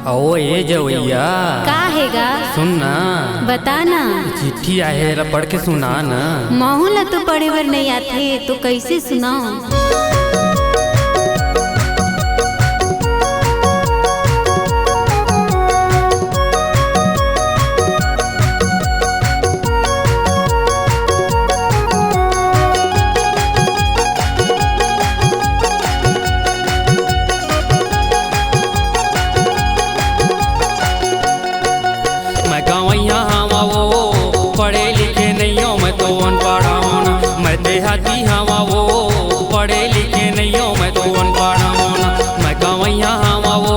ओ ये जवैया का हेगा सुनना बता ना। चिट्ठी आए है पढ़ के सुना ना। महू ला तो पढ़े बर नहीं आथे तो कैसे सुनाऊं। पढ़े लिखे नहीं हो मैं तो अनपढ़ हूँ ना। मैं देहाती हवा वो पढ़े लिखे नहीं हो मैं तो अनपढ़ हूँ ना। मैं गवैया हवा वो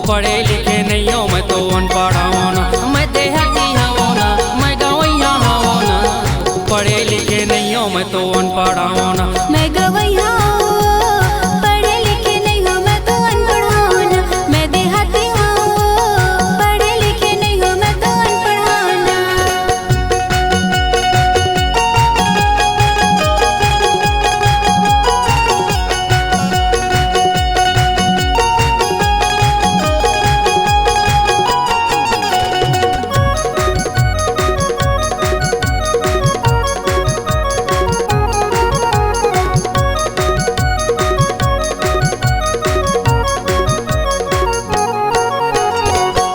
पढ़े लिखे नहीं हो मैं तो अनपढ़ हूँ ना। मैं देहाती हवा ना मैं गवैया हवा ना। पढ़े लिखे नहीं हो मैं तो अनपढ़ हूँ ना। मैं गवैया पढ़े लिखे नहीं हो मैं तो अनपढ़ हूँ ना। मैं देहाती हूँ पढ़े लिखे नहीं हो मैं तो अनपढ़ हूँ ना।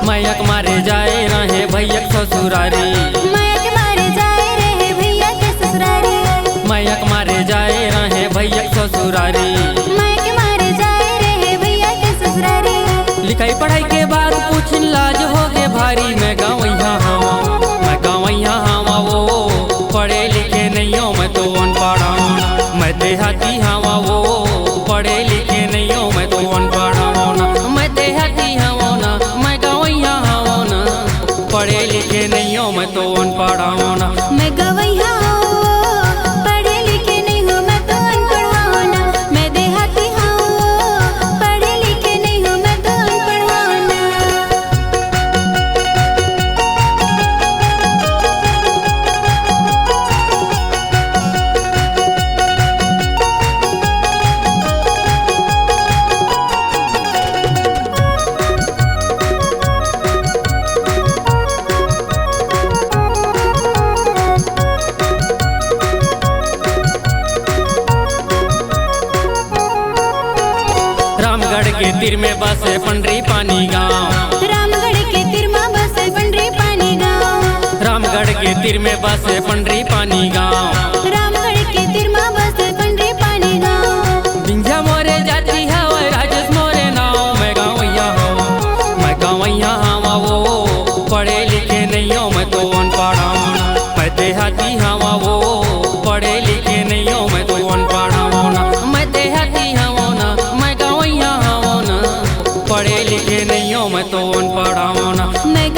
मैयक मारे जाए रहे भैया ससुरारी। मैयक मारे जाए रहे भैया के ससुरारी। मैयक मारे जाए रहे भैया ससुरारी। मैयक मारे जाए रहे भैया के ससुरारी। लिखाई पढ़ाई के बाद कुछ लाज हो गए भारी। मैं गवैया हवा मैं गवैया हवा वो पढ़े लिखे नहीं हो मैं तो अनपढ़ हूँ ना। मैं देहाती हवा वो पढ़े लिखे नहीं हो मैं तो अनपढ़ हूँ ना। मैं देहाती हवा ना मैं गवैया हवा ना। पढ़े लिखे नहीं हो मैं तो अनपढ़ हूँ ना। मैं गवैया पढ़े लिखे नहीं हो मैं तो अनपढ़ हूँ ना। मैं देहाती हूँ पढ़े लिखे नहीं हो मैं तो अनपढ़ हूँ ना। रामगढ़ के तीर में बसे पंडरी पानी गाँव। रामगढ़ के तीर में बसे पंडरी पानी गाँव। रामगढ़ के तीर में बसे पंडरी पानी गाँव। रामगढ़ के तीर में बसे पंडरी पानी गाँव। बिंझा मोरे जाती हवा राजेश मोरे नाव। मैं गवैया हवा मैं गवैया हवा वो पढ़े लिखे नहीं हो मैं तो अनपढ़ हूँ ना। मैं देहाती हवा वो पढ़े लिखे नहीं हो मैं तो अनपढ़ हूँ ना। मैं देहाती हवा ना मैं गवैया हवा ना। पढ़े लिखे नहीं हो मैं तो अनपढ़ हूँ ना। मैं